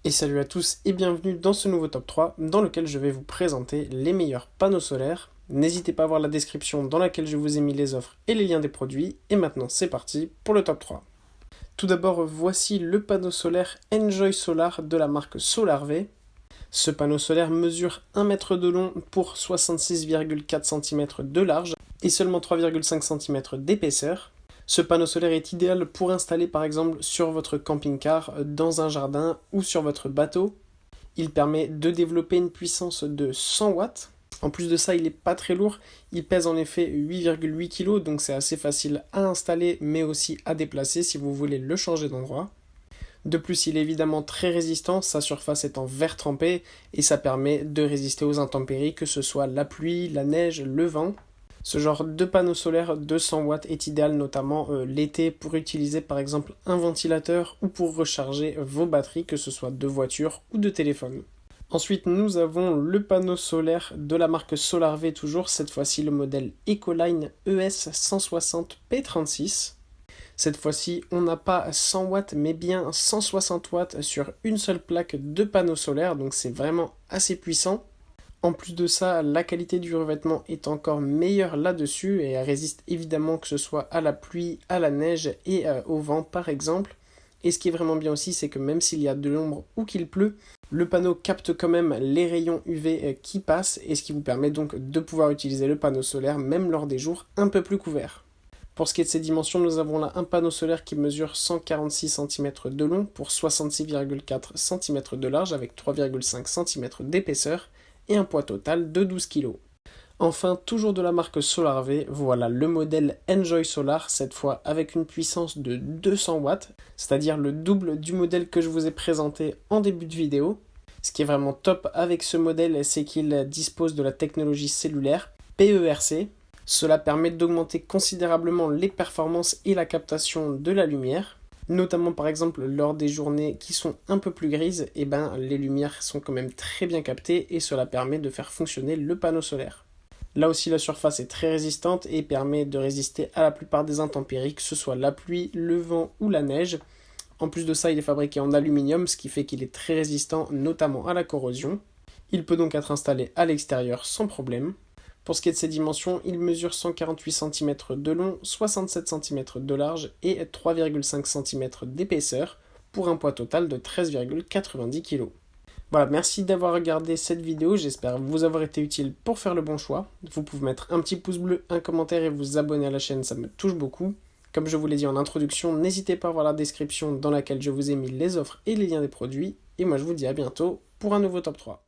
Et salut à tous et bienvenue dans ce nouveau top 3 dans lequel je vais vous présenter les meilleurs panneaux solaires. N'hésitez pas à voir la description dans laquelle je vous ai mis les offres et les liens des produits. Et maintenant c'est parti pour le top 3. Tout d'abord voici le panneau solaire Enjoy Solar de la marque SolarV. Ce panneau solaire mesure 1 mètre de long pour 66,4 cm de large et seulement 3,5 cm d'épaisseur. Ce panneau solaire est idéal pour installer par exemple sur votre camping-car, dans un jardin ou sur votre bateau. Il permet de développer une puissance de 100 watts. En plus de ça, il n'est pas très lourd. Il pèse en effet 8,8 kg, donc c'est assez facile à installer mais aussi à déplacer si vous voulez le changer d'endroit. De plus, il est évidemment très résistant, sa surface est en verre trempé et ça permet de résister aux intempéries, que ce soit la pluie, la neige, le vent. Ce genre de panneau solaire de 100 watts est idéal notamment l'été pour utiliser par exemple un ventilateur ou pour recharger vos batteries, que ce soit de voiture ou de téléphone. Ensuite, nous avons le panneau solaire de la marque SolarV toujours, cette fois-ci le modèle Ecoline ES 160 P36. Cette fois-ci, on n'a pas 100 watts mais bien 160 watts sur une seule plaque de panneau solaire, donc c'est vraiment assez puissant. En plus de ça, la qualité du revêtement est encore meilleure là-dessus et elle résiste évidemment que ce soit à la pluie, à la neige et au vent par exemple. Et ce qui est vraiment bien aussi, c'est que même s'il y a de l'ombre ou qu'il pleut, le panneau capte quand même les rayons UV qui passent et ce qui vous permet donc de pouvoir utiliser le panneau solaire même lors des jours un peu plus couverts. Pour ce qui est de ses dimensions, nous avons là un panneau solaire qui mesure 146 cm de long pour 66,4 cm de large avec 3,5 cm d'épaisseur et un poids total de 12 kg. Enfin, toujours de la marque SolarV, voilà le modèle Enjoy Solar, cette fois avec une puissance de 200 watts, c'est-à-dire le double du modèle que je vous ai présenté en début de vidéo. Ce qui est vraiment top avec ce modèle, c'est qu'il dispose de la technologie cellulaire PERC. Cela permet d'augmenter considérablement les performances et la captation de la lumière. Notamment par exemple lors des journées qui sont un peu plus grises, les lumières sont quand même très bien captées et cela permet de faire fonctionner le panneau solaire. Là aussi la surface est très résistante et permet de résister à la plupart des intempéries, que ce soit la pluie, le vent ou la neige. En plus de ça, il est fabriqué en aluminium, ce qui fait qu'il est très résistant notamment à la corrosion. Il peut donc être installé à l'extérieur sans problème. Pour ce qui est de ses dimensions, il mesure 148 cm de long, 67 cm de large et 3,5 cm d'épaisseur pour un poids total de 13,90 kg. Voilà, merci d'avoir regardé cette vidéo, j'espère vous avoir été utile pour faire le bon choix. Vous pouvez mettre un petit pouce bleu, un commentaire et vous abonner à la chaîne, ça me touche beaucoup. Comme je vous l'ai dit en introduction, n'hésitez pas à voir la description dans laquelle je vous ai mis les offres et les liens des produits. Et moi je vous dis à bientôt pour un nouveau top 3.